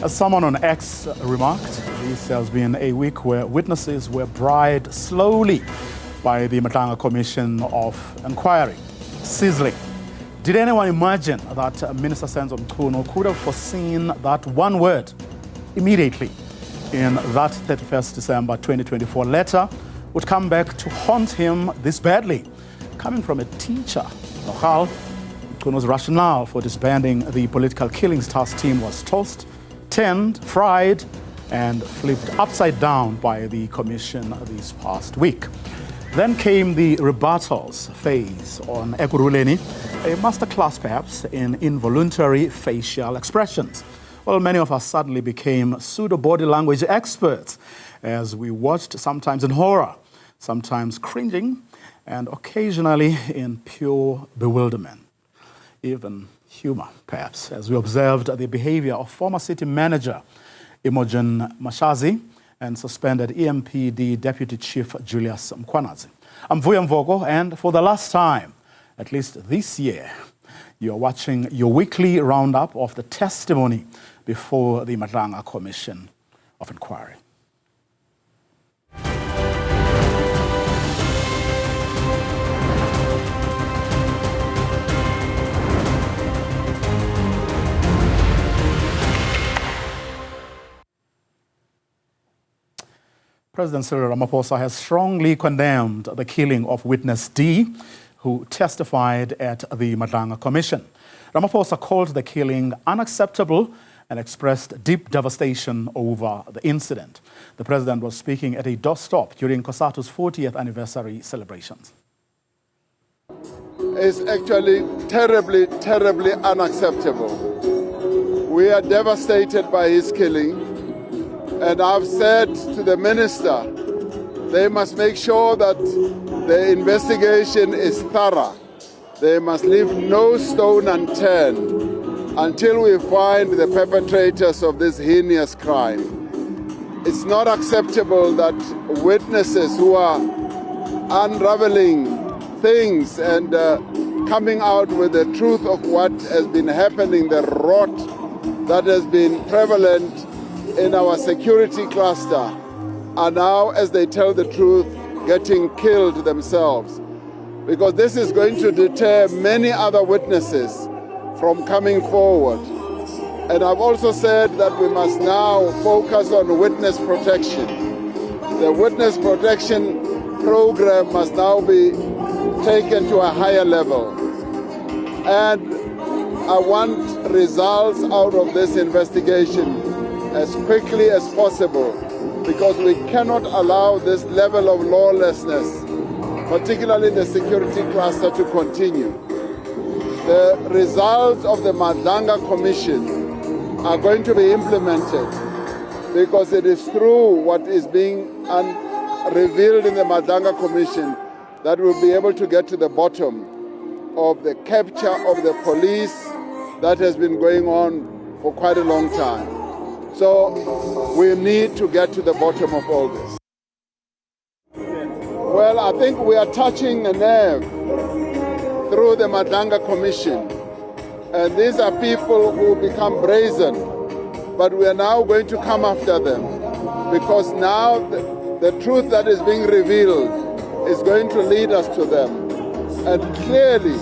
As someone on X remarked, this has been a week where witnesses were bribed slowly by the Madlanga Commission of Inquiry. Sizzling. Did anyone imagine that Minister Senzo Mchunu could have foreseen that one word immediately in that 31st December 2024 letter would come back to haunt him this badly, coming from a teacher? Nohal, Mchunu's rationale for disbanding the political killings task team was tossed, turned, fried, and flipped upside down by the commission this past week. Then came the rebuttals phase on Ekurhuleni, a masterclass perhaps in involuntary facial expressions. Well, many of us suddenly became pseudo-body language experts as we watched, sometimes in horror, sometimes cringing, and occasionally in pure bewilderment, even humor perhaps, as we observed the behavior of former city manager Imogen Mashazi and suspended EMPD Deputy Chief Julius Mkhwanazi. I'm Vuyo Mvoko, and for the last time, at least this year, you're watching your weekly roundup of the testimony before the Madlanga Commission of Inquiry. President Cyril Ramaphosa has strongly condemned the killing of witness D, who testified at the Madlanga Commission. Ramaphosa called the killing unacceptable and expressed deep devastation over the incident. The president was speaking at a doorstop during COSATU's 40th anniversary celebrations. It's actually terribly, terribly unacceptable. We are devastated by his killing. And I've said to the minister, they must make sure that the investigation is thorough. They must leave no stone unturned until we find the perpetrators of this heinous crime. It's not acceptable that witnesses who are unraveling things and coming out with the truth of what has been happening, the rot that has been prevalent in our security cluster, are now, as they tell the truth, getting killed themselves. Because this is going to deter many other witnesses from coming forward. And I've also said that we must now focus on witness protection. The witness protection program must now be taken to a higher level. And I want results out of this investigation as quickly as possible, because we cannot allow this level of lawlessness, particularly in the security cluster, to continue. The results of the Madlanga Commission are going to be implemented, because it is through what is being revealed in the Madlanga Commission that we'll be able to get to the bottom of the capture of the police that has been going on for quite a long time. So we need to get to the bottom of all this. Well, I think we are touching a nerve through the Madlanga Commission. And these are people who become brazen, but we are now going to come after them, because now the truth that is being revealed is going to lead us to them. And clearly,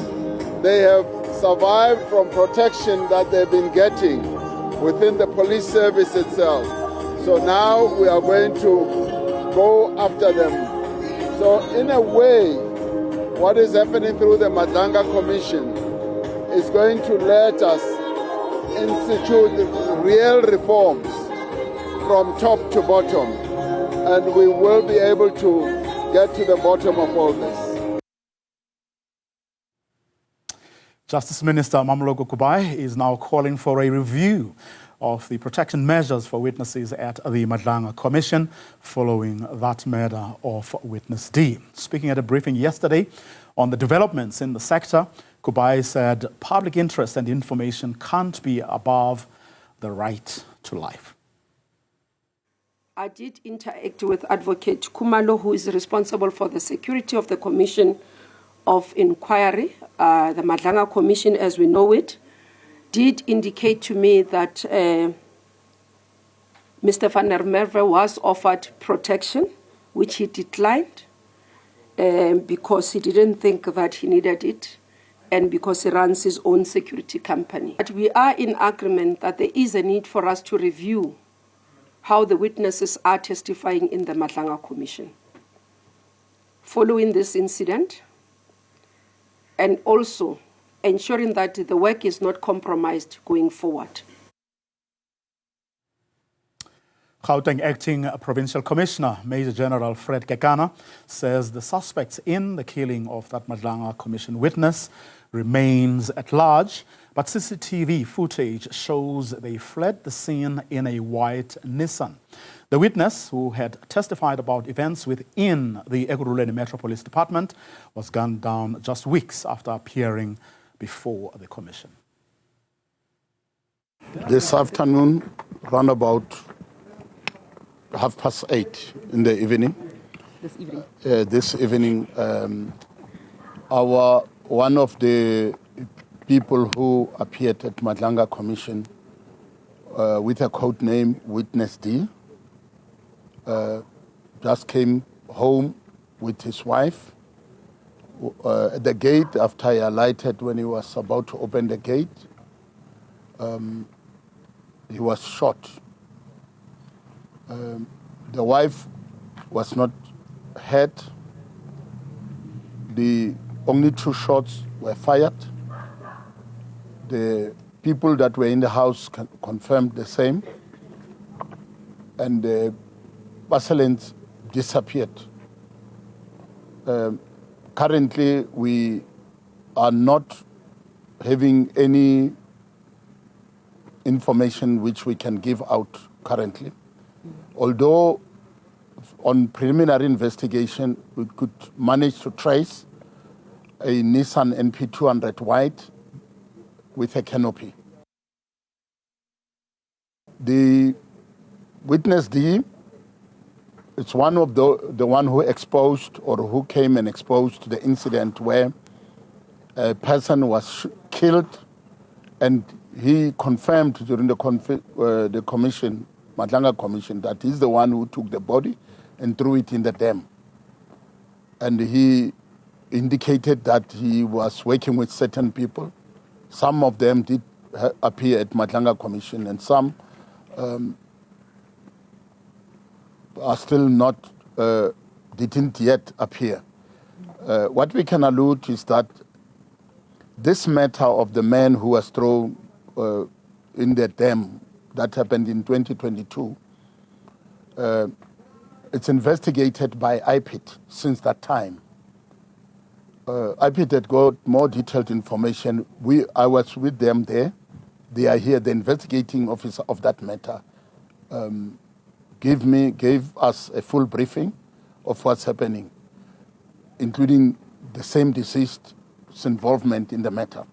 they have survived from protection that they've been getting within the police service itself. So now we are going to go after them. So in a way, what is happening through the Madlanga Commission is going to let us institute real reforms from top to bottom, and we will be able to get to the bottom of all this. Justice Minister Mamloko Kubai is now calling for a review of the protection measures for witnesses at the Madlanga Commission following that murder of witness D. Speaking at a briefing yesterday on the developments in the sector, Kubai said public interest and information can't be above the right to life. I did interact with Advocate Kumalo, who is responsible for the security of the Commission of Inquiry. The Madlanga Commission, as we know it, did indicate to me that Mr. van der Merwe was offered protection, which he declined because he didn't think that he needed it and because he runs his own security company. But we are in agreement that there is a need for us to review how the witnesses are testifying in the Madlanga Commission. Following this incident, and also ensuring that the work is not compromised going forward. Gauteng Acting Provincial Commissioner, Major General Fred Kekana, says the suspects in the killing of that Madlanga Commission witness remains at large, but CCTV footage shows they fled the scene in a white Nissan. The witness, who had testified about events within the Ekurhuleni Metro Police Department, was gunned down just weeks after appearing before the commission. This afternoon, round about 8:30 in the evening. This evening, one of the people who appeared at Madlanga Commission with a code name Witness D just came home with his wife. At the gate, after he alighted, when he was about to open the gate, he was shot. The wife was not hurt. The only 2 shots were fired. The people that were in the house confirmed the same. And the assailants disappeared. Currently, we are not having any information which we can give out currently. Although on preliminary investigation, we could manage to trace a Nissan NP200 white with a canopy. The witness D, it's one of the one who exposed or who came and exposed the incident where a person was killed, and he confirmed during the commission, Madlanga Commission, that he's the one who took the body and threw it in the dam. And he indicated that he was working with certain people. Some of them did appear at Madlanga Commission, and some are still not, didn't yet appear. What we can allude is that this matter of the man who was thrown in the dam that happened in 2022, it's investigated by IPID since that time. IPID had got more detailed information. I was with them there. They are here. The investigating officer of that matter gave us a full briefing of what's happening, including the same deceased's involvement in the matter.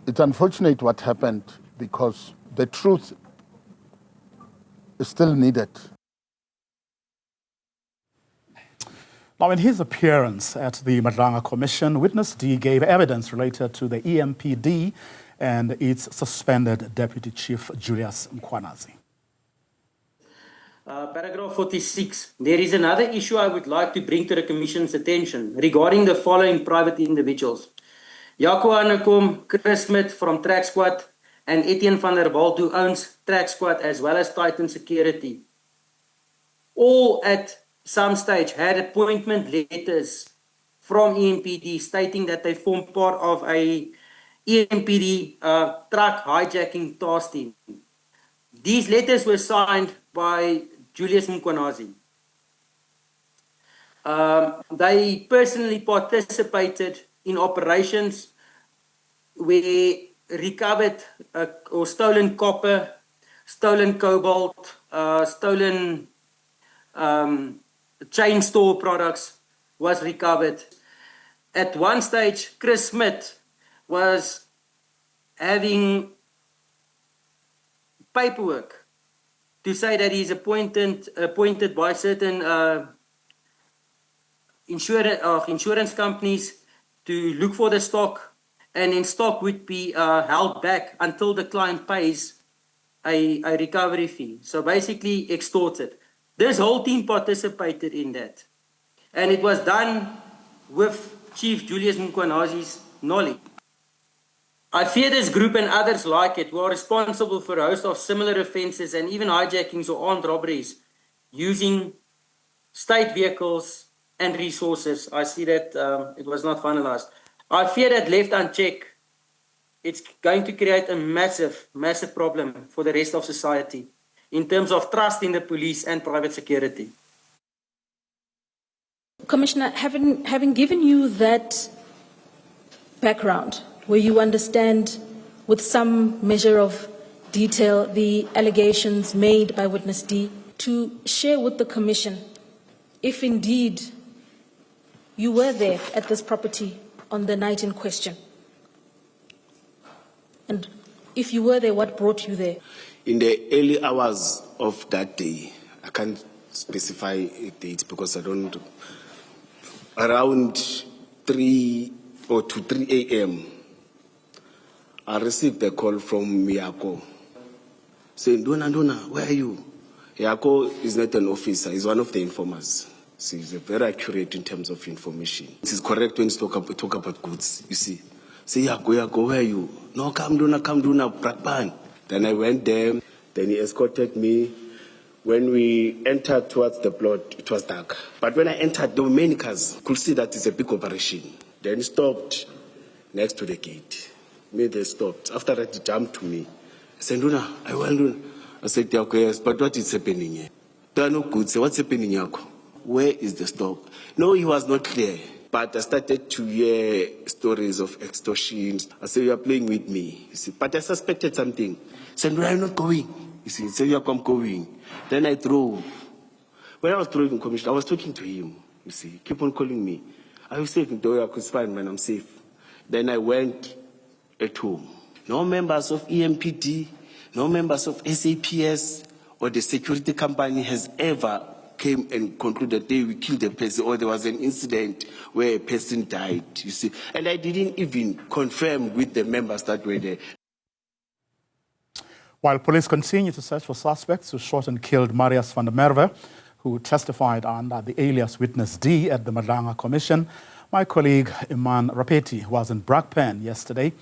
It's unfortunate what happened because the truth is still needed. Now, in his appearance at the Madlanga Commission, Witness D gave evidence related to the EMPD and its suspended Deputy Chief Julius Mkhwanazi. Paragraph 46. There is another issue I would like to bring to the Commission's attention regarding the following private individuals. Jaco Hanekom, Chris Smith from Track Squad, and Etienne van der Walt, who owns Track Squad as well as Titan Security. All at some stage had appointment letters from EMPD stating that they form part of a EMPD truck hijacking task team. These letters were signed by Julius Mkhwanazi. They personally participated in operations where recovered or stolen copper, stolen cobalt, stolen chain store products was recovered. At one stage, Chris Smith was having paperwork to say that he's appointed by certain insurance companies to look for the stock, and then stock would be held back until the client pays a recovery fee. So basically extorted. This whole team participated in that. And it was done with Chief Julius Mkhwanazi's knowledge. I fear this group and others like it who are responsible for a host of similar offences and even hijackings or armed robberies using state vehicles and resources. I see that it was not finalised. I fear that left unchecked, it's going to create a massive, massive problem for the rest of society in terms of trust in the police and private security. Commissioner, having given you that background, where you understand with some measure of detail the allegations made by Witness D, to share with the Commission if indeed you were there at this property on the night in question. And if you were there, what brought you there? In the early hours of that day, I can't specify a date because I don't, around 3 or to 3 a.m., I received a call from Yako saying, Dona, where are you? Yako is not an officer, he's one of the informers. So he's very accurate in terms of information. It is correct when you talk about goods, you see. Say, Yako, where are you? No, come Dona, Brakpan. Then I went there, then he escorted me. When we entered towards the plot, it was dark. But when I entered, there were many cars. Could see that it's a big operation. Then he stopped next to the gate. They stopped. After that, he jumped to me. I said, Dona, I went Dona. I said, yes, but what is happening here? There are no goods. What's happening, Yako? Where is the stop? No, he was not clear. But I started to hear stories of extortion. I said, you are playing with me. You see, but I suspected something. I said, no, I'm not going. You see, so I'm going. Then I drove. When I was driving, Commissioner, I was talking to him. You see, keep on calling me. Are you safe? No, it's fine, man, I'm safe. Then I went at home. No members of EMPD, no members of SAPS or the security company has ever came and concluded they will kill the person or there was an incident where a person died, you see. And I didn't even confirm with the members that were there. While police continue to search for suspects who shot and killed Marius van der Merwe, who testified under the alias Witness D at the Madlanga Commission, my colleague Iman Rapeti was in Brakpan yesterday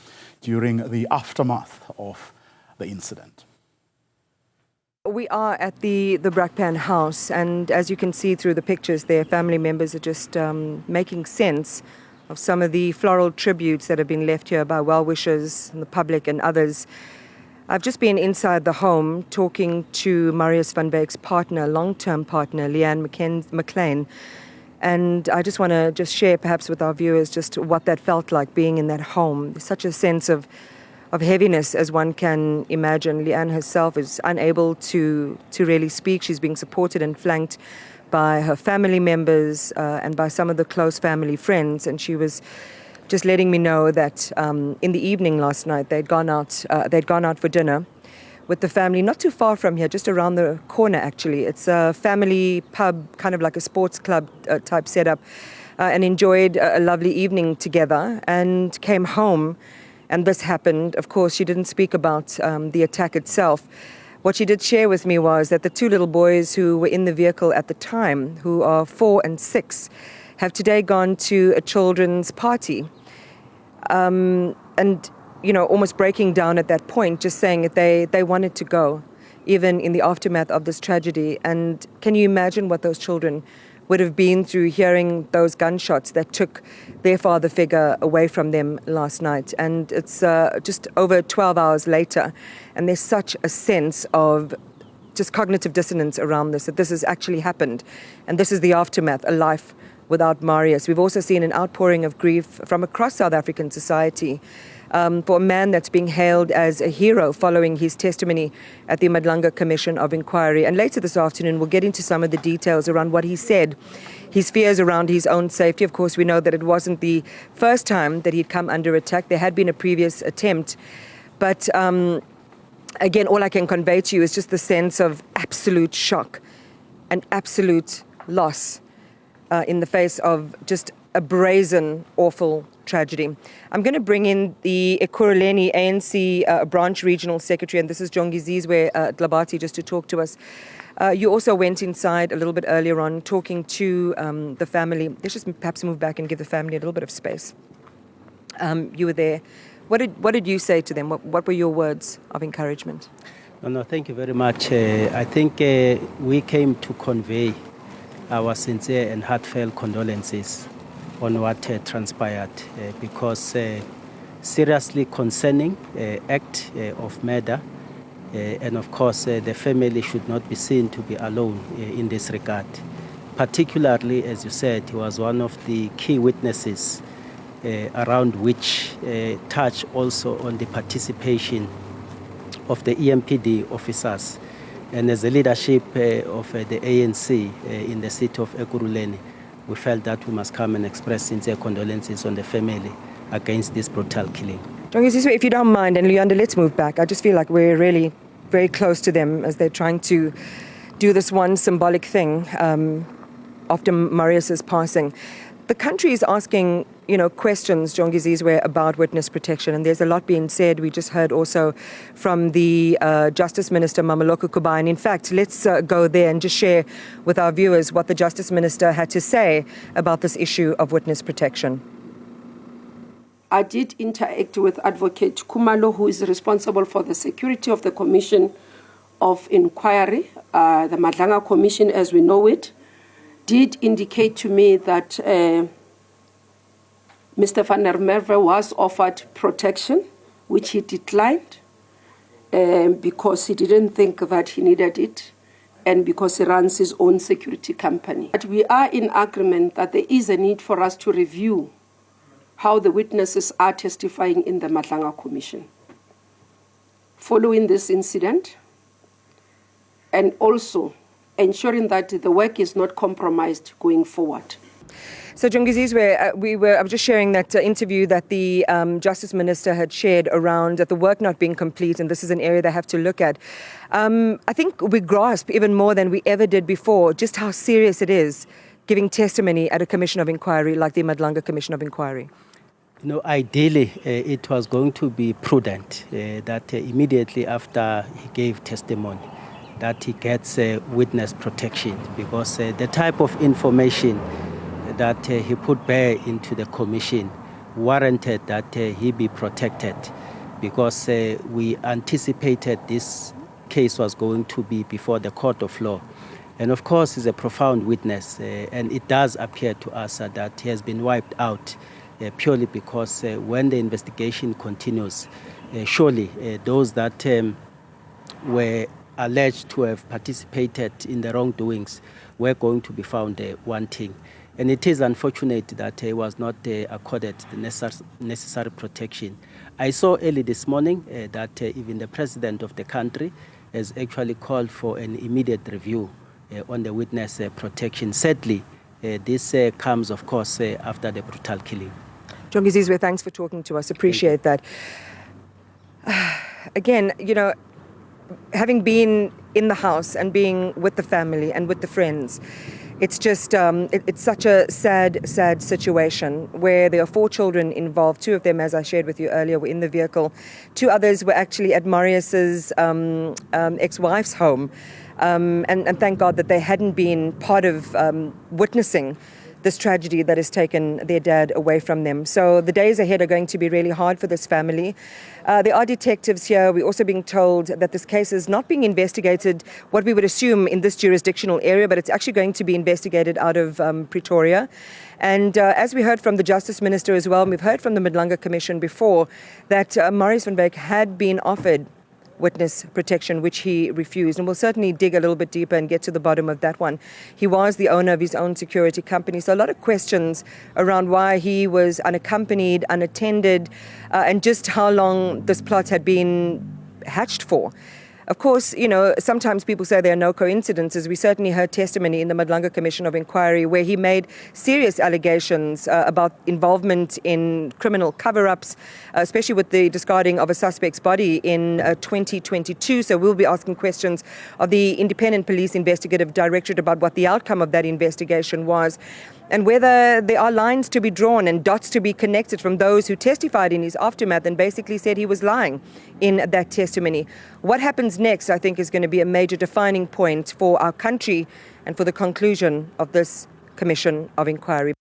during the aftermath of the incident. We are at the Brakpan house, and as you can see through the pictures there, family members are just making sense of some of the floral tributes that have been left here by well-wishers and the public and others. I've just been inside the home talking to Marius van Beek's partner, long-term partner, Leanne McLean, and I just want to just share perhaps with our viewers just what that felt like being in that home. There's such a sense of heaviness as one can imagine. Leanne herself is unable to really speak. She's being supported and flanked by her family members and by some of the close family friends, and she was just letting me know that in the evening last night they'd gone out for dinner with the family, not too far from here, just around the corner actually. It's a family pub, kind of like a sports club type setup, and enjoyed a lovely evening together and came home and this happened. Of course, she didn't speak about the attack itself. What she did share with me was that the two little boys who were in the vehicle at the time, who are 4 and 6, have today gone to a children's party. And, you know, almost breaking down at that point, just saying that they wanted to go, even in the aftermath of this tragedy. And can you imagine what those children would have been through hearing those gunshots that took their father figure away from them last night? And it's just over 12 hours later, and there's such a sense of just cognitive dissonance around this, that this has actually happened. And this is the aftermath, a life without Marius. We've also seen an outpouring of grief from across South African society for a man that's being hailed as a hero following his testimony at the Madlanga Commission of Inquiry. And later this afternoon, we'll get into some of the details around what he said, his fears around his own safety. Of course, we know that it wasn't the first time that he'd come under attack. There had been a previous attempt. But again, all I can convey to you is just the sense of absolute shock and absolute loss in the face of just a brazen, awful tragedy. I'm going to bring in the Ekurhuleni ANC branch regional secretary, and this is Jongizizwe Dlabati, just to talk to us. You also went inside a little bit earlier on talking to the family. Let's just perhaps move back and give the family a little bit of space. You were there. What did you say to them? What were your words of encouragement? No, thank you very much. I think we came to convey our sincere and heartfelt condolences on what transpired because seriously concerning act of murder, and of course the family should not be seen to be alone in this regard. Particularly, as you said, he was one of the key witnesses around which touch also on the participation of the EMPD officers and as the leadership of the ANC in the city of Ekurhuleni. We felt that we must come and express sincere condolences on the family against this brutal killing. If you don't mind, and Leander, let's move back. I just feel like we're really very close to them as they're trying to do this one symbolic thing after Marius's passing. The country is asking, questions, Jongizizwe, about witness protection, and there's a lot being said. We just heard also from the Justice Minister, Mameloko Kubai. And in fact, let's go there and just share with our viewers what the Justice Minister had to say about this issue of witness protection. I did interact with Advocate Kumalo, who is responsible for the security of the Commission of Inquiry, the Madlanga Commission as we know it, did indicate to me that Mr. Van der Merwe was offered protection, which he declined because he didn't think that he needed it and because he runs his own security company. But we are in agreement that there is a need for us to review how the witnesses are testifying in the Madlanga Commission following this incident, and also ensuring that the work is not compromised going forward. So, Jongizizwe, I was just sharing that interview that the Justice Minister had shared around the work not being complete, and this is an area they have to look at. I think we grasp even more than we ever did before just how serious it is giving testimony at a commission of inquiry like the Madlanga Commission of Inquiry. Ideally, it was going to be prudent that immediately after he gave testimony, that he gets witness protection, because the type of information that he put bare into the commission warranted that he be protected, because we anticipated this case was going to be before the court of law. And of course, he's a profound witness, and it does appear to us that he has been wiped out purely because when the investigation continues, surely those that were alleged to have participated in the wrongdoings were going to be found wanting. And it is unfortunate that he was not accorded the necessary protection. I saw early this morning that even the president of the country has actually called for an immediate review on the witness protection. Sadly, this comes, of course, after the brutal killing. Jongizizwe, thanks for talking to us. Appreciate that. Again, having been in the house and being with the family and with the friends, it's just, it's such a sad, sad situation where there are 4 children involved. 2 of them, as I shared with you earlier, were in the vehicle. 2 others were actually at Marius's ex-wife's home. And thank God that they hadn't been part of witnessing this tragedy that has taken their dad away from them. So the days ahead are going to be really hard for this family. There are detectives here. We're also being told that this case is not being investigated, what we would assume in this jurisdictional area, but it's actually going to be investigated out of Pretoria. And as we heard from the Justice Minister as well, and we've heard from the Madlanga Commission before, that Marius van Wyk had been offered witness protection, which he refused. And we'll certainly dig a little bit deeper and get to the bottom of that one. He was the owner of his own security company. So a lot of questions around why he was unaccompanied, unattended, and just how long this plot had been hatched for. Of course, sometimes people say there are no coincidences. We certainly heard testimony in the Madlanga Commission of Inquiry where he made serious allegations about involvement in criminal cover-ups, especially with the discarding of a suspect's body in 2022. So we'll be asking questions of the Independent Police Investigative Directorate about what the outcome of that investigation was. and whether there are lines to be drawn and dots to be connected from those who testified in his aftermath and basically said he was lying in that testimony. What happens next, I think, is going to be a major defining point for our country and for the conclusion of this Commission of Inquiry.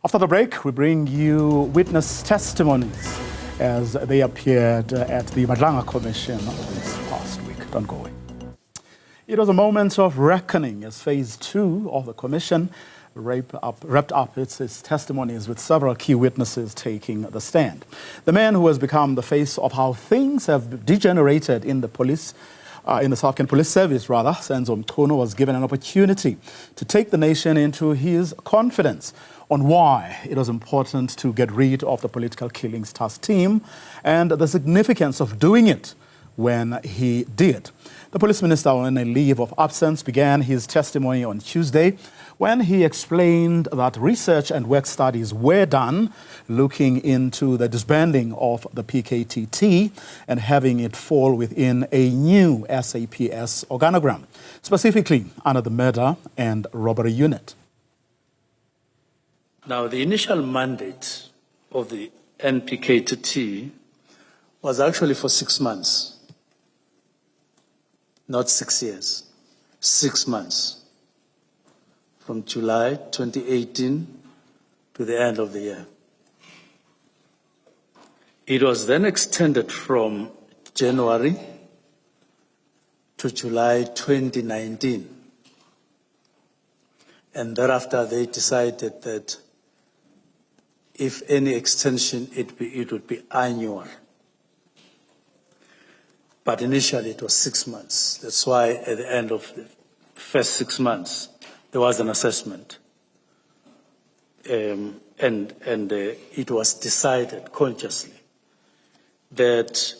After the break, we bring you witness testimonies as they appeared at the Madlanga Commission this past week. Don't go away. It was a moment of reckoning as phase 2 of the commission wrapped up its testimonies with several key witnesses taking the stand. The man who has become the face of how things have degenerated in the police, in the South African Police Service, Senzo Mchunu, was given an opportunity to take the nation into his confidence on why it was important to get rid of the political killings task team and the significance of doing it when he did. The police minister, on a leave of absence, began his testimony on Tuesday when he explained that research and work studies were done looking into the disbanding of the PKTT and having it fall within a new SAPS organogram, specifically under the murder and robbery unit. Now, the initial mandate of the NPKTT was actually for 6 months. Not 6 years, 6 months, from July 2018 to the end of the year. It was then extended from January to July 2019. And thereafter they decided that if any extension, it would be annual. But initially it was 6 months. That's why at the end of the first 6 months, there was an assessment. And it was decided consciously that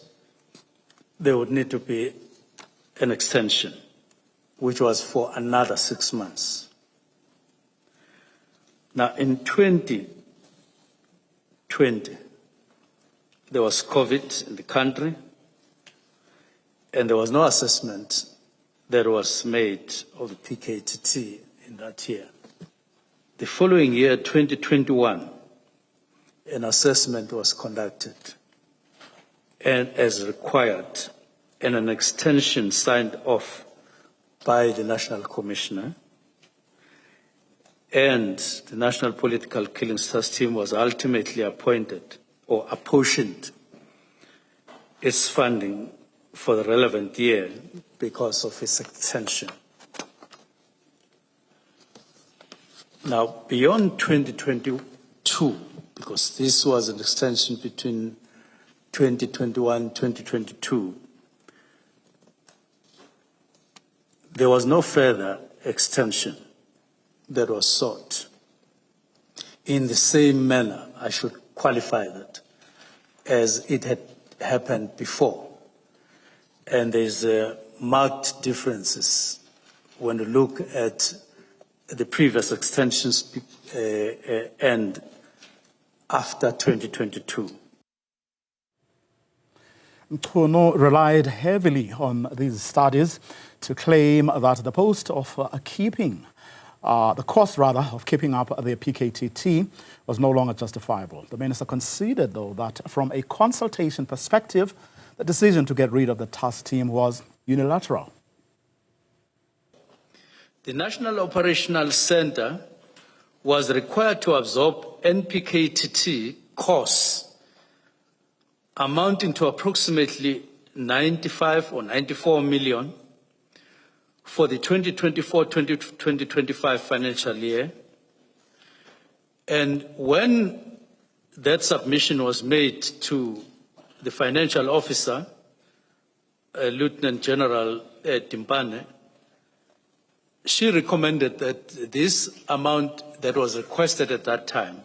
there would need to be an extension, which was for another 6 months. Now, in 2020, there was COVID in the country, and there was no assessment that was made of the PKTT in that year. The following year, 2021, an assessment was conducted, and as required, and an extension signed off by the National Commissioner, and the National Political Killings Task Team was ultimately appointed or apportioned its funding for the relevant year because of its extension. Now, beyond 2022, because this was an extension between 2021 and 2022, there was no further extension that was sought. In the same manner, I should qualify that, as it had happened before. And there's marked differences when you look at the previous extensions and after 2022. Mkhwanazi relied heavily on these studies to claim that the cost of keeping up the PKTT was no longer justifiable. The minister conceded, though, that from a consultation perspective, the decision to get rid of the task team was unilateral. The National Operational Center was required to absorb NPKTT costs amounting to approximately 95 or 94 million for the 2024-2025 financial year. And when that submission was made to the financial officer, Lieutenant General Timpane, she recommended that this amount that was requested at that time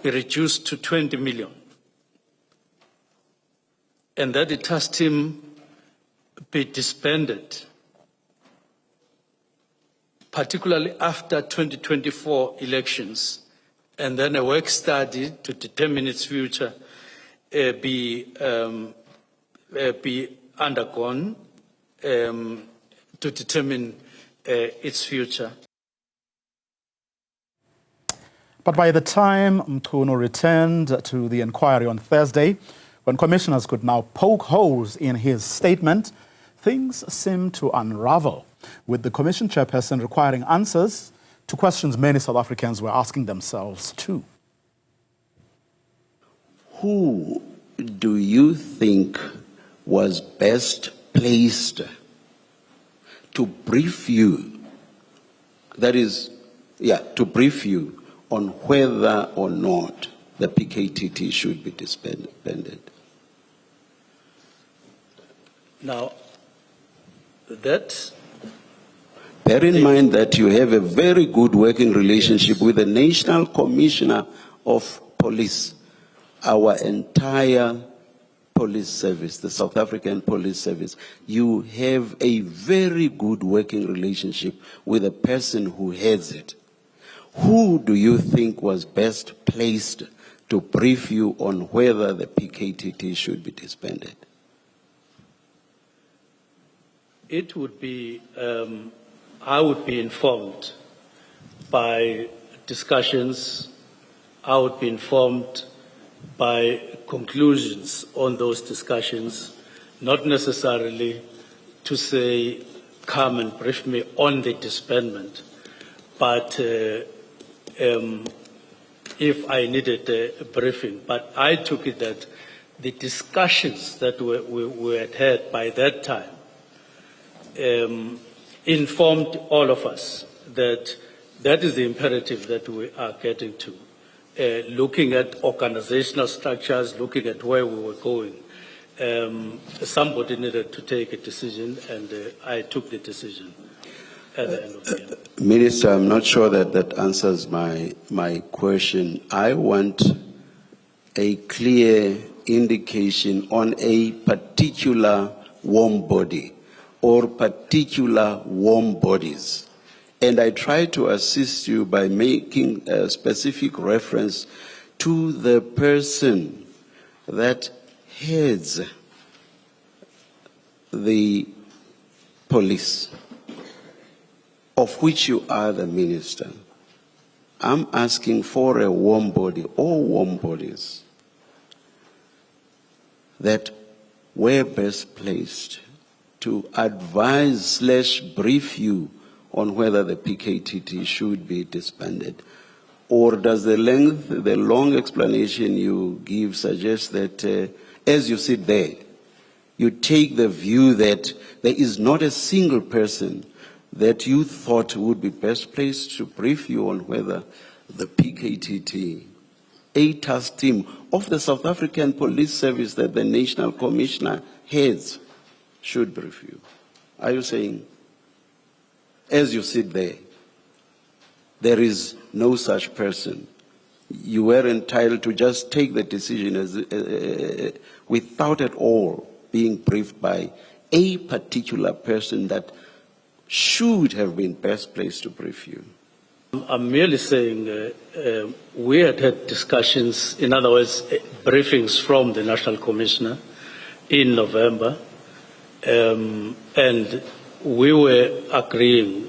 be reduced to 20 million. And that the task team be disbanded, particularly after 2024 elections, and then a work study to determine its future be undergone to determine its future. But by the time Mkhunu returned to the inquiry on Thursday, when commissioners could now poke holes in his statement, things seemed to unravel, with the commission chairperson requiring answers to questions many South Africans were asking themselves too. Who do you think was best placed to brief you, to brief you on whether or not the PKTT should be disbanded? Now, that... Bear in mind that you have a very good working relationship with the National Commissioner of Police, our entire police service, the South African Police Service. You have a very good working relationship with the person who heads it. Who do you think was best placed to brief you on whether the PKTT should be disbanded? It would be, I would be informed by discussions, I would be informed by conclusions on those discussions, not necessarily to say, come and brief me on the disbandment, but if I needed a briefing. But I took it that the discussions that we had had by that time informed all of us that that is the imperative that we are getting to. Looking at organizational structures, looking at where we were going, somebody needed to take a decision, and I took the decision at the end of the year. Minister, I'm not sure that answers my question. I want a clear indication on a particular warm body or particular warm bodies. And I try to assist you by making a specific reference to the person that heads the police, of which you are the minister. I'm asking for a warm body or warm bodies that were best placed to advise/brief you on whether the PKTT should be disbanded? Or does the long explanation you give suggest that as you sit there, you take the view that there is not a single person that you thought would be best placed to brief you on whether the PKTT, a task team of the South African Police Service that the National Commissioner heads, should brief you? Are you saying, as you sit there, there is no such person? You were entitled to just take the decision without at all being briefed by a particular person that should have been best placed to brief you? I'm merely saying we had discussions, in other words, briefings from the National Commissioner in November, and we were agreeing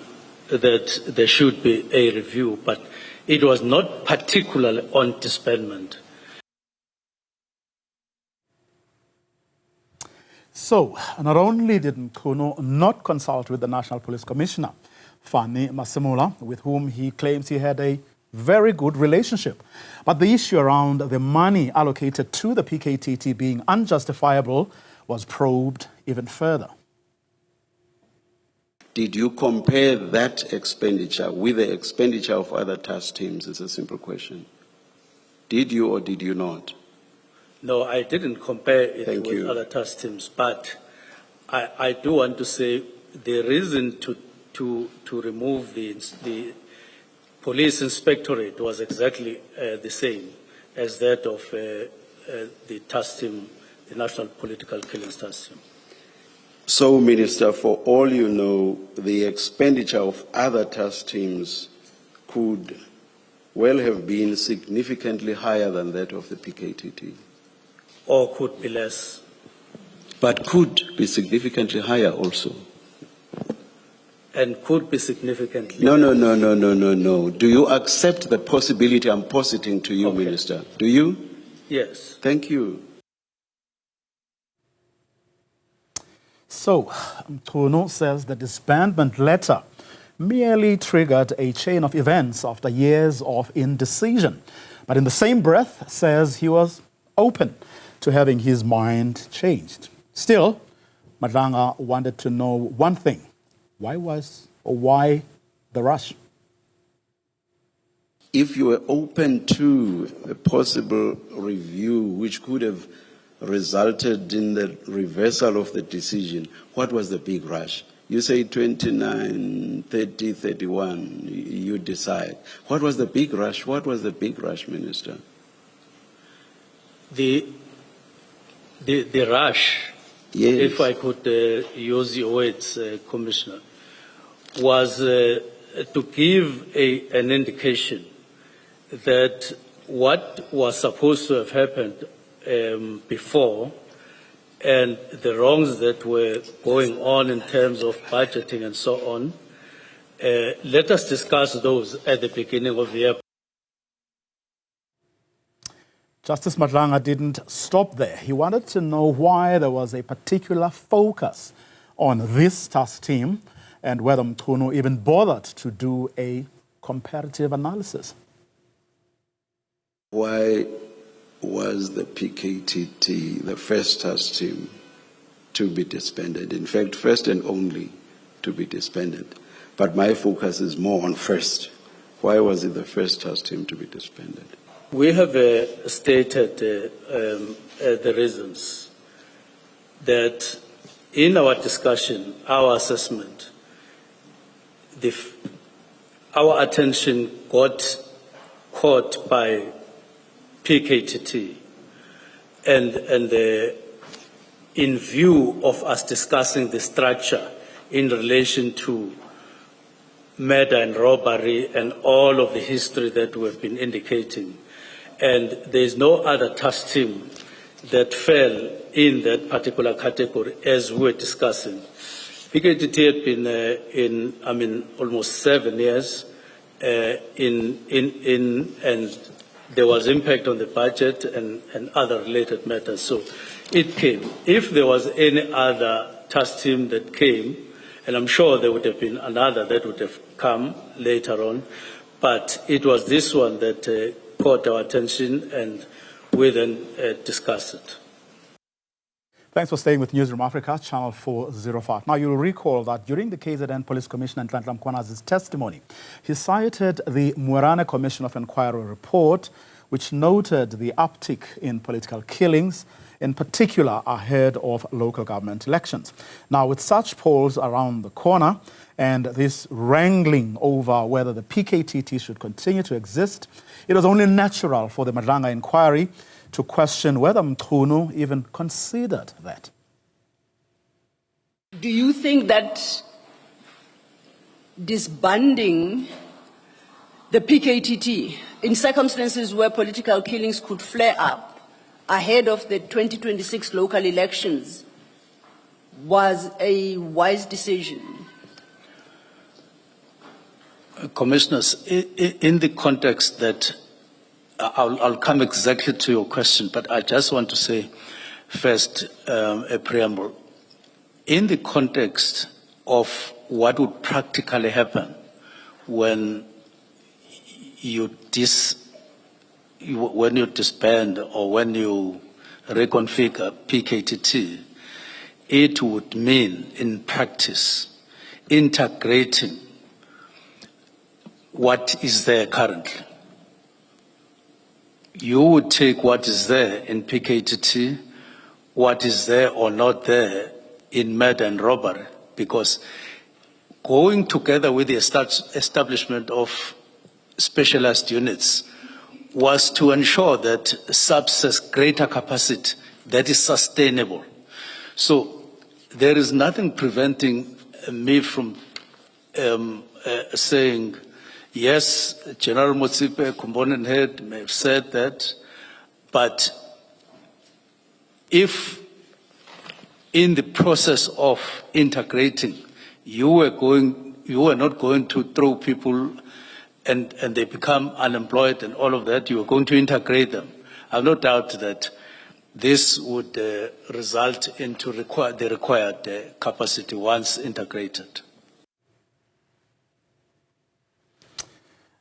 that there should be a review, but it was not particularly on disbandment. So, not only did Mkhunu not consult with the National Police Commissioner, Fani Masemula, with whom he claims he had a very good relationship, but the issue around the money allocated to the PKTT being unjustifiable was probed even further. Did you compare that expenditure with the expenditure of other task teams? It's a simple question. Did you or did you not? No, I didn't compare it with other task teams, but I do want to say the reason to remove the police inspectorate was exactly the same as that of the task team, the National Political Killings Task Team. So, Minister, for all you know, the expenditure of other task teams could well have been significantly higher than that of the PKTT. Or could be less. But could be significantly higher also. and could be significantly. No. Do you accept the possibility I'm positing to you, Okay. Minister? Do you? Yes. Thank you. So, Mkhwanazi says the disbandment letter merely triggered a chain of events after years of indecision. But in the same breath, says he was open to having his mind changed. Still, Madlanga wanted to know one thing. Why the rush? If you were open to a possible review which could have resulted in the reversal of the decision, what was the big rush? You say 29, 30, 31, you decide. What was the big rush? What was the big rush, Minister? The rush, Yes. if I could use your words, Commissioner, was to give an indication that what was supposed to have happened before and the wrongs that were going on in terms of budgeting and so on, let us discuss those at the beginning of the year. Justice Madlanga didn't stop there. He wanted to know why there was a particular focus on this task team and whether Mkhwanazi even bothered to do a comparative analysis. Why was the PKTT the first task team to be disbanded? In fact, first and only to be disbanded. But my focus is more on first. Why was it the first task team to be disbanded? We have stated the reasons that in our discussion, our assessment, our attention got caught by PKTT and in view of us discussing the structure in relation to murder and robbery and all of the history that we have been indicating. And there is no other task team that fell in that particular category as we were discussing. PKTT had been almost 7 years and there was impact on the budget and other related matters. So it came. If there was any other task team that came, and I'm sure there would have been another that would have come later on, but it was this one that caught our attention and we then discussed it. Thanks for staying with Newzroom Afrika, Channel 405. Now, you'll recall that during the KZN Police Commissioner Madlanga Mkhwanazi's testimony, he cited the Madlanga Commission of Inquiry report, which noted the uptick in political killings, in particular ahead of local government elections. Now, with such polls around the corner and this wrangling over whether the PKTT should continue to exist, it was only natural for the Madlanga Inquiry to question whether Mkhwanazi even considered that. Do you think that disbanding the PKTT in circumstances where political killings could flare up ahead of the 2026 local elections was a wise decision? Commissioners, in the context that I'll come exactly to your question, but I just want to say first a preamble. In the context of what would practically happen when you disband or when you reconfigure PKTT, it would mean in practice integrating what is there currently. You would take what is there in PKTT, what is there or not there in murder and robbery, because going together with the establishment of specialized units was to ensure that SAPS has greater capacity that is sustainable. So there is nothing preventing me from saying, yes, General Motsipe, component head, may have said that, but if in the process of integrating, you were going you were not going to throw people and they become unemployed and all of that. You were going to integrate them. I have no doubt that this would result into the required capacity once integrated.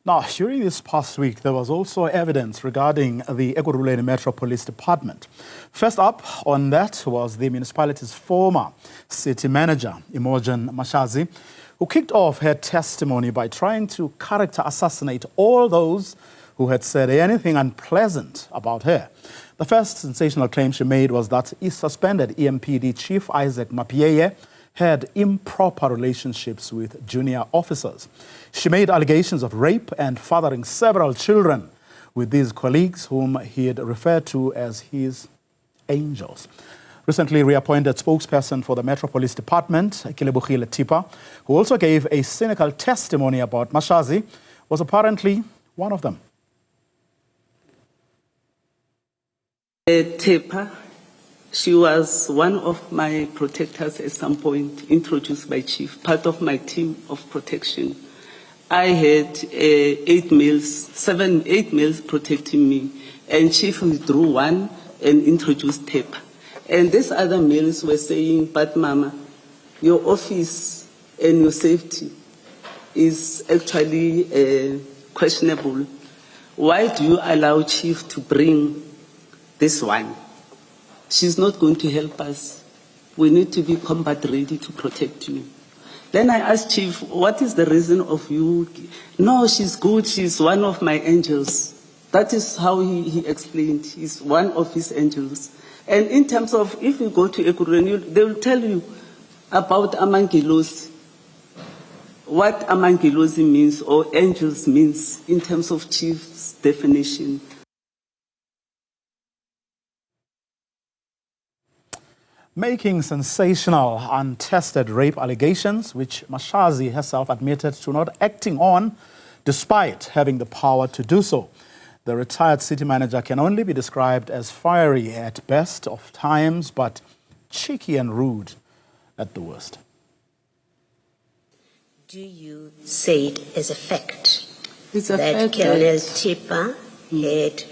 Now, during this past week, there was also evidence regarding the Ekurhuleni Metro Police Department. First up on that was the municipality's former city manager, Imogen Mashazi, who kicked off her testimony by trying to character assassinate all those who had said anything unpleasant about her. The first sensational claim she made was that suspended EMPD Chief Isaac Mapieye had improper relationships with junior officers. She made allegations of rape and fathering several children with these colleagues whom he had referred to as his angels. Recently reappointed spokesperson for the Metro Police Department, Ekurhuleni Tipa, who also gave a cynical testimony about Mashazi, was apparently one of them. Tipa, she was one of my protectors at some point, introduced by Chief, part of my team of protection. I had 8 males protecting me, and Chief withdrew one and introduced Tipa. And these other males were saying, but Mama, your office and your safety is actually questionable. Why do you allow Chief to bring this one? She's not going to help us. We need to be combat ready to protect you. Then I asked Chief, what is the reason of you? No, she's good. She's one of my angels. That is how he explained. He's one of his angels. And in terms of, if you go to Ekurhuleni, they will tell you about amangelosi, what amangelosi means or angels means in terms of Chief's definition. Making sensational, untested rape allegations, which Mashazi herself admitted to not acting on, despite having the power to do so. The retired city manager can only be described as fiery at best of times, but cheeky and rude at the worst. Do you say it as a fact that Colonel Tipa had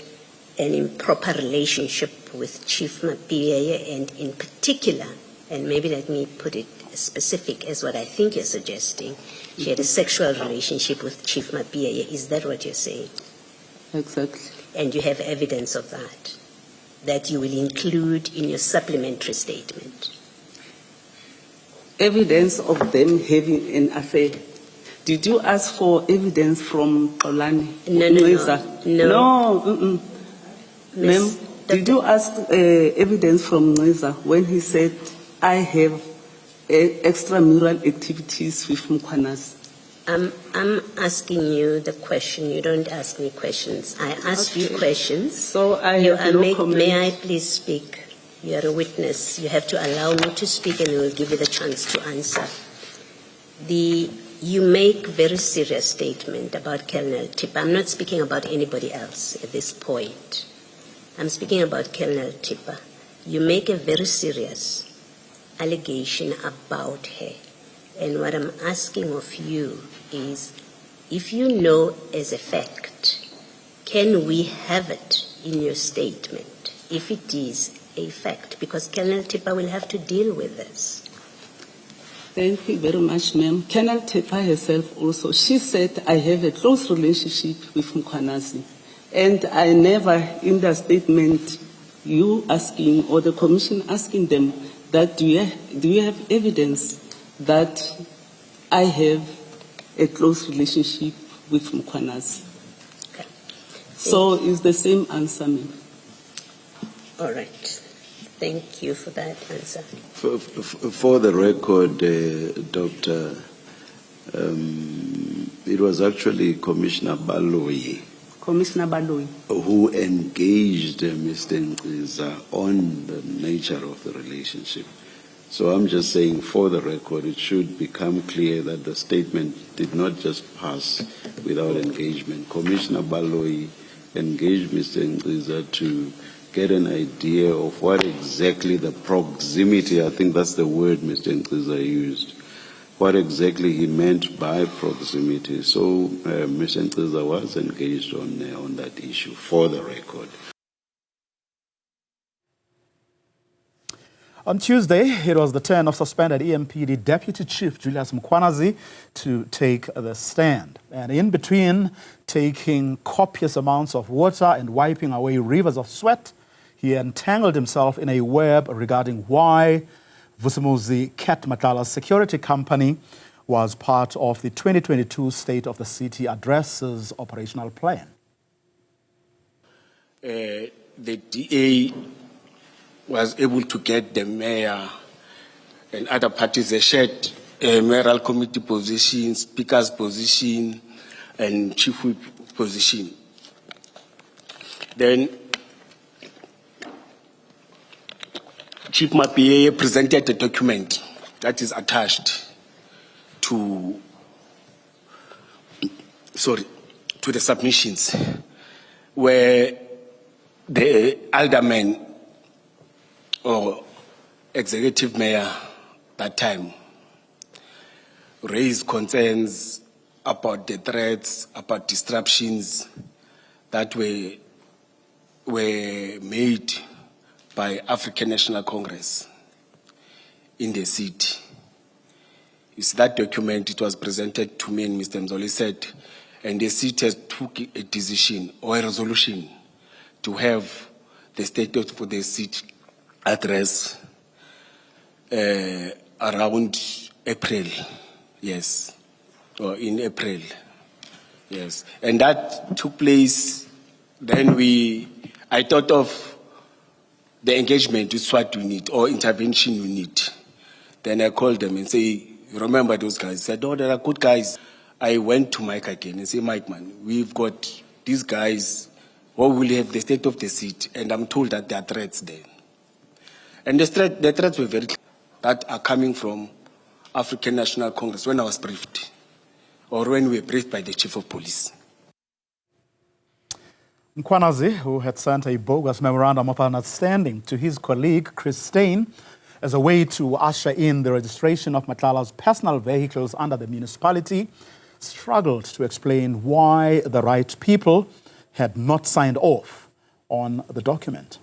an improper relationship with Chief Mapieye, and in particular, and maybe let me put it as specific as what I think you're suggesting, she had a sexual relationship with Chief Mapieye. Is that what you're saying? Exactly. And you have evidence of that you will include in your supplementary statement? Evidence of them having an affair. Did you ask for evidence from Olani? No. Ma'am, did you ask evidence from Neza when he said, I have extramural activities with Mkhwanazi? I'm asking you the question. You don't ask me questions. I ask you questions. So I have no comment. May I please speak? You are a witness. You have to allow me to speak, and we will give you the chance to answer. You make very serious statement about Colonel Tipa. I'm not speaking about anybody else at this point. I'm speaking about Colonel Tipa. You make a very serious allegation about her. And what I'm asking of you is, if you know as a fact, can we have it in your statement if it is a fact? Because Colonel Tipa will have to deal with this. Thank you very much, ma'am. Colonel Tipa herself also, she said, I have a close relationship with Mkhwanazi. And I never, in the statement, you asking or the commission asking them that do you have evidence that I have a close relationship with Mkhwanazi? Okay. So it's the same answer, ma'am. All right. Thank you for that answer. For the record, Doctor, it was actually Commissioner Baloyi who engaged Mr. Nqiza on the nature of the relationship. So I'm just saying, for the record, it should become clear that the statement did not just pass without engagement. Commissioner Baloyi engaged Mr. Nqiza to get an idea of what exactly the proximity, I think that's the word Mr. Nqiza used, what exactly he meant by proximity. So Ms. Ntiza was engaged on that issue, for the record. On Tuesday, it was the turn of suspended EMPD Deputy Chief Julius Mkhwanazi to take the stand. And in between taking copious amounts of water and wiping away rivers of sweat, he entangled himself in a web regarding why Vusimuzi Cat Matala's security company was part of the 2022 State of the City Addresses operational plan. The DA was able to get the mayor and other parties. They shared mayoral committee position, speaker's position, and chief whip position. Then Chief Mapie presented a document that is attached to the submissions, where the alderman or executive mayor that time raised concerns about the threats, about disruptions that were made by African National Congress in the city. You see that document, it was presented to me and Mr. Mzoli said, and the city has took a decision or a resolution to have the state of the city address around April, yes, or in April, yes. And that took place, then I thought of the engagement is what we need, or intervention we need. Then I called them and say, you remember those guys? I said, oh, they are good guys. I went to Mike again and say, Mike, man, we've got these guys, or we'll have the state of the city, and I'm told that there are threats there. And the threats were very clear, that are coming from African National Congress when I was briefed, or when we were briefed by the chief of police. Mkhwanazi, who had sent a bogus memorandum of understanding to his colleague Chris Steyn as a way to usher in the registration of Matlala's personal vehicles under the municipality, struggled to explain why the right people had not signed off on the document.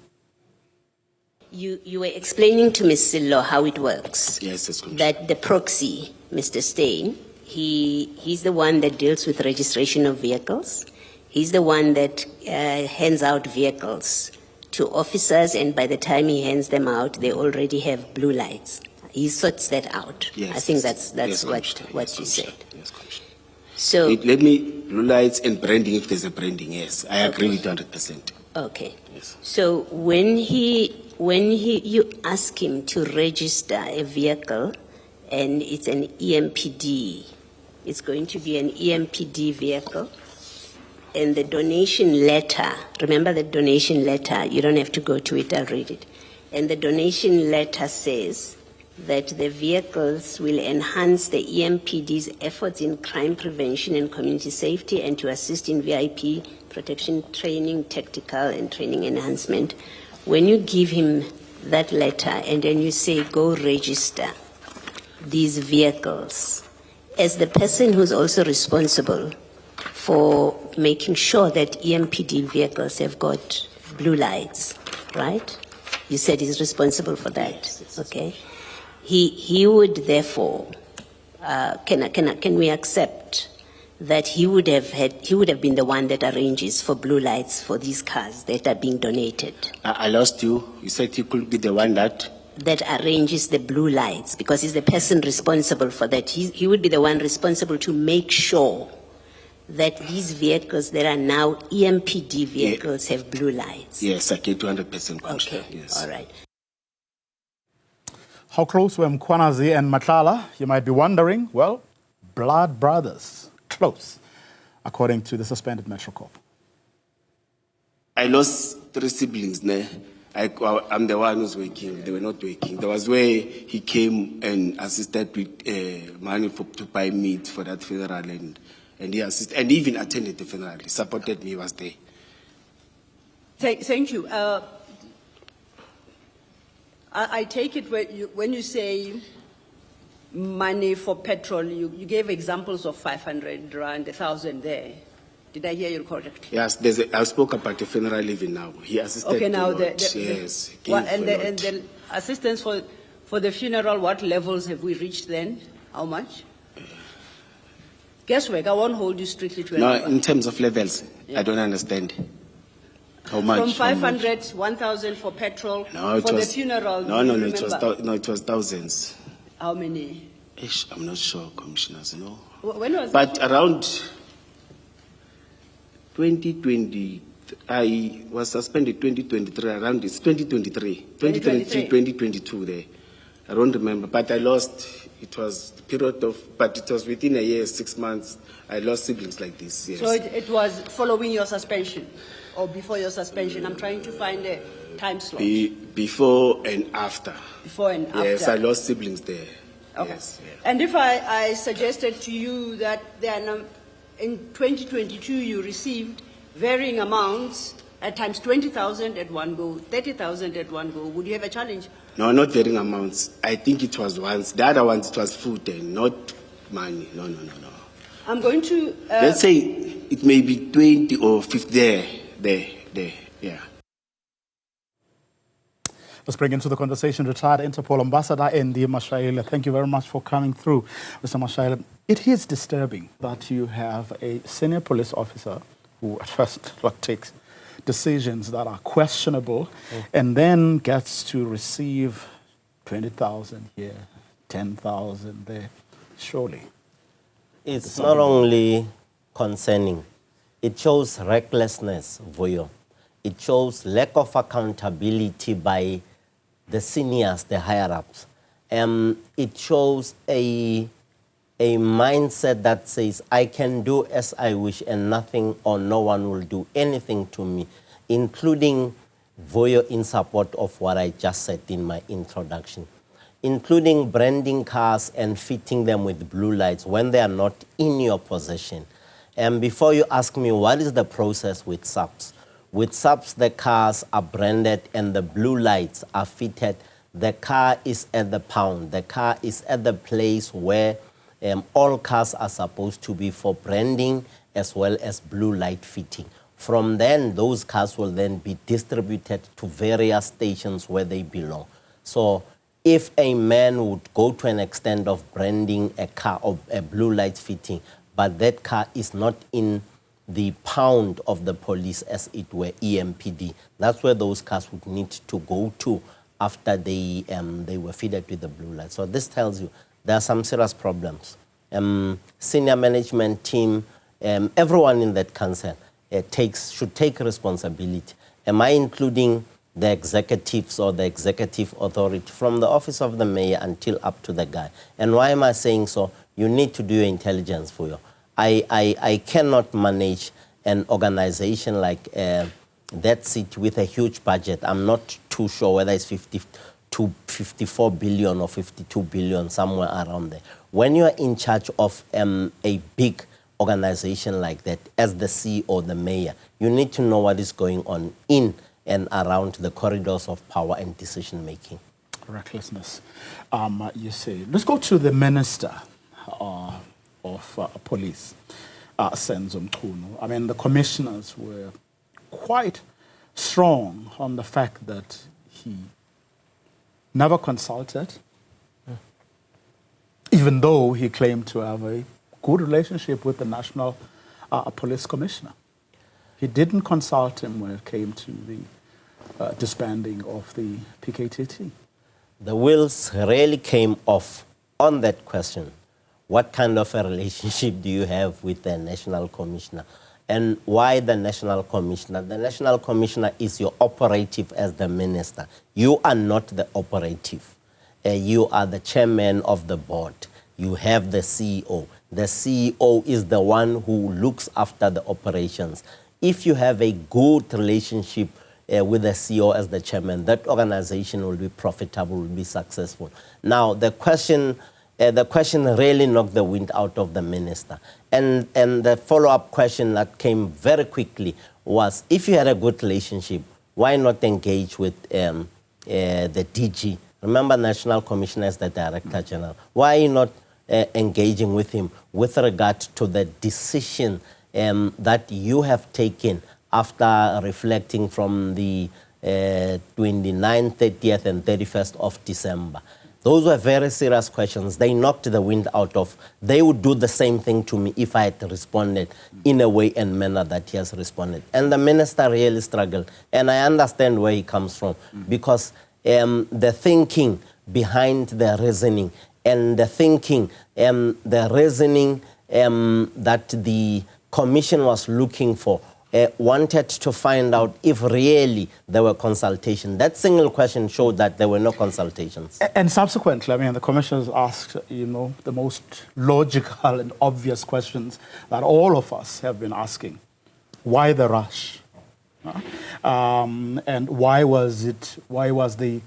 You were explaining to Ms. Sillo how it works. Yes, that's good. That the proxy, Mr. Steyn, he's the one that deals with registration of vehicles. He's the one that hands out vehicles to officers, and by the time he hands them out, they already have blue lights. He sorts that out. Yes, I think that's yes, what you said. Yes, Commissioner. So let me, blue lights and branding, if there's a branding, yes. I agree with 100%. Okay. Yes. So when you ask him to register a vehicle, and it's an EMPD, it's going to be an EMPD vehicle, and the donation letter, remember the donation letter, you don't have to go to it, I'll read it. And the donation letter says that the vehicles will enhance the EMPD's efforts in crime prevention and community safety, and to assist in VIP protection training, tactical and training enhancement. When you give him that letter and then you say, go register these vehicles, as the person who's also responsible for making sure that EMPD vehicles have got blue lights, right? You said he's responsible for that, yes. Okay? He would therefore, can we accept that he would have been the one that arranges for blue lights for these cars that are being donated? I lost you. You said he could be the one that arranges the blue lights, because he's the person responsible for that. He would be the one responsible to make sure that these vehicles that are now EMPD vehicles have blue lights. Yes, I get 200%. Okay, yes. All right. How close were Mkhwanazi and Matlala? You might be wondering. Well, blood brothers. Close, according to the suspended Metro Corp. I lost 3 siblings. I'm the one who's working. They were not working. There was where he came and assisted with money to buy meat for that funeral, and he assisted, and even attended the funeral. He supported me, he was there. Thank you. I take it when you say money for petrol, you gave examples of 500 rand, 1,000 there. Did I hear you correctly? Yes, I spoke about the funeral even now. He assisted. Okay, now yes. And the assistance for the funeral, what levels have we reached then? How much? Guesswork, I won't hold you strictly to a number. In terms of levels, I don't understand. How much? From 500, 1,000 for petrol, for the funeral. It was thousands. How many? I'm not sure, commissioners, When was But around 2020, I was suspended 2023, around this 2023, 2022 there. I don't remember, but I lost, it was the period of, but it was within a year, 6 months, I lost siblings like this, yes. So it was following your suspension or before your suspension? I'm trying to find a time slot. Before and after. Before and after. Yes, I lost siblings there. Okay. Yes. Yeah. And if I suggested to you that in 2022 you received varying amounts, at times 20,000 at one go, 30,000 at one go, would you have a challenge? No, not varying amounts. I think it was once. The other ones, it was food and not money. No. I'm going to... Let's say it may be 20 or 50 there, yeah. Let's bring into the conversation retired Interpol Ambassador Imogen Mashazi. Thank you very much for coming through, Mr. Mashazi. It is disturbing that you have a senior police officer who at first takes decisions that are questionable and then gets to receive 20,000 here, 10,000 there. Surely. It's not only concerning, it shows recklessness, Vuyo. It shows lack of accountability by the seniors, the higher-ups. It shows a mindset that says, I can do as I wish and nothing or no one will do anything to me, including Vuyo in support of what I just said in my introduction, including branding cars and fitting them with blue lights when they are not in your possession. And before you ask me, what is the process with subs? With subs, the cars are branded and the blue lights are fitted. The car is at the pound. The car is at the place where all cars are supposed to be for branding as well as blue light fitting. From then, those cars will then be distributed to various stations where they belong. So if a man would go to an extent of branding a car or a blue light fitting, but that car is not in the pound of the police, as it were, EMPD, that's where those cars would need to go to after they were fitted with the blue light. So this tells you there are some serious problems. Senior management team, everyone in that council should take responsibility. Am I including the executives or the executive authority from the office of the mayor until up to the guy? And why am I saying so? You need to do your intelligence for you. I cannot manage an organization like that city with a huge budget. I'm not too sure whether it's 50 to 54 billion or 52 billion, somewhere around there. When you are in charge of a big organization like that, as the CEO, the mayor, you need to know what is going on in and around the corridors of power and decision-making. Recklessness, you say. Let's go to the Minister of Police, Senzo Mchunu. I mean, the commissioners were quite strong on the fact that he never consulted, even though he claimed to have a good relationship with the National Police Commissioner. He didn't consult him when it came to the disbanding of the PKTT. The wheels really came off on that question. What kind of a relationship do you have with the National Commissioner? And why the National Commissioner? The National Commissioner is your operative as the minister. You are not the operative. You are the chairman of the board. You have the CEO. The CEO is the one who looks after the operations. If you have a good relationship with the CEO as the chairman, that organization will be profitable, will be successful. Now, the question really knocked the wind out of the minister. And the follow-up question that came very quickly was, if you had a good relationship, why not engage with the DG Remember, National Commissioner is the Director General. Why are you not engaging with him with regard to the decision that you have taken after reflecting from the 29th, 30th, and 31st of December? Those were very serious questions. They knocked the wind out of. They would do the same thing to me if I had responded in a way and manner that he has responded. And the minister really struggled. And I understand where he comes from, because the thinking behind the reasoning and the thinking, the reasoning that the commission was looking for, wanted to find out if really there were consultations. That single question showed that there were no consultations. And subsequently, I mean, the commissioners asked, the most logical and obvious questions that all of us have been asking. Why the rush? And why was the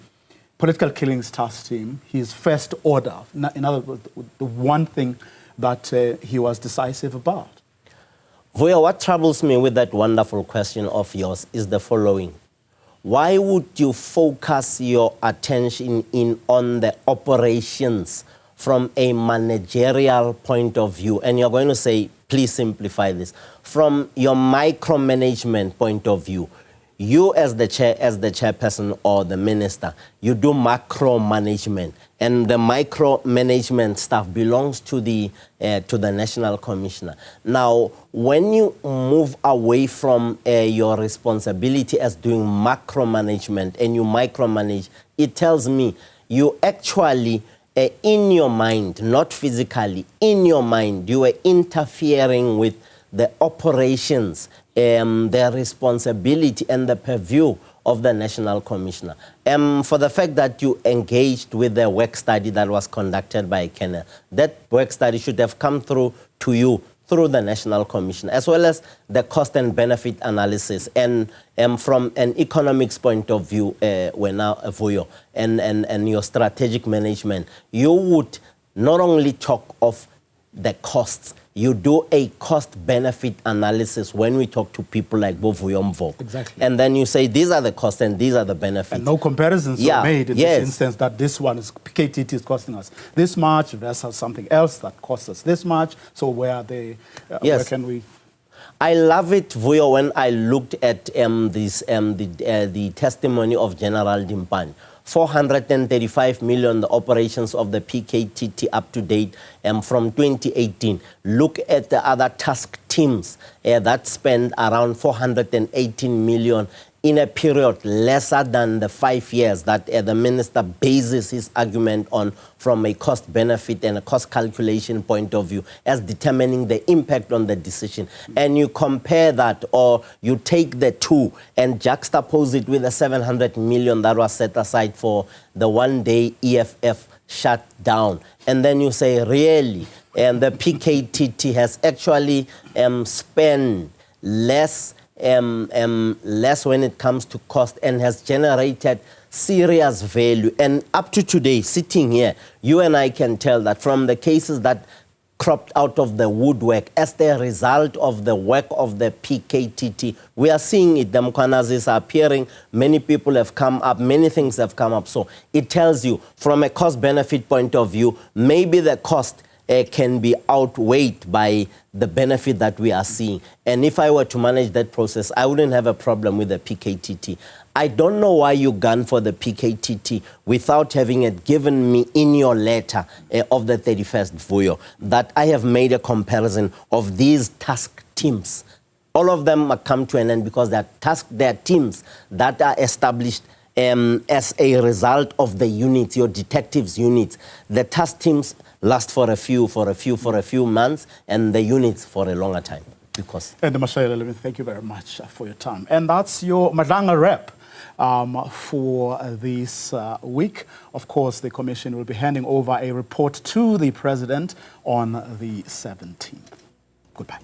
political killings task team his first order? In other words, the one thing that he was decisive about? Vuyo, what troubles me with that wonderful question of yours is the following. Why would you focus your attention on the operations from a managerial point of view? And you're going to say, please simplify this. From your micromanagement point of view, you as the chairperson or the minister, you do macro management, and the micromanagement stuff belongs to the National Commissioner. Now, when you move away from your responsibility as doing macro management and you micromanage, it tells me you actually, in your mind, not physically, in your mind, you were interfering with the operations, the responsibility and the purview of the National Commissioner. For the fact that you engaged with the work study that was conducted by Kenya, that work study should have come through to you through the National Commission, as well as the cost and benefit analysis. And from an economics point of view, we're now Vuyo, and your strategic management, you would not only talk of the costs, you do a cost-benefit analysis when we talk to people like Vuyo Mvoko. Exactly. And then you say, these are the costs and these are the benefits. And no comparisons are made in this instance that this one is, PKTT is costing us this much versus something else that costs us this much. So where are they, where can we... I love it, Vuyo, when I looked at the testimony of General Dimpani. 435 million, the operations of the PKTT up to date from 2018. Look at the other task teams that spend around 418 million in a period lesser than the 5 years that the minister bases his argument on from a cost benefit and a cost calculation point of view as determining the impact on the decision. And you compare that, or you take the two and juxtapose it with the 700 million that was set aside for the one-day EFF shutdown. And then you say, really, the PKTT has actually spent less when it comes to cost and has generated serious value. And up to today, sitting here, you and I can tell that from the cases that cropped out of the woodwork as the result of the work of the PKTT, we are seeing it. The Mkhwanazis are appearing. Many people have come up. Many things have come up. So it tells you, from a cost-benefit point of view, maybe the cost can be outweighed by the benefit that we are seeing. And if I were to manage that process, I wouldn't have a problem with the PKTT. I don't know why you gun for the PKTT without having it given me in your letter of the 31st Vuyo that I have made a comparison of these task teams. All of them come to an end because they are teams that are established as a result of the units, your detectives units. The task teams last for a few months, and the units for a longer time. And Mashazi, thank you very much for your time. And that's your Madlanga rep for this week. Of course, the Commission will be handing over a report to the President on the 17th. Goodbye.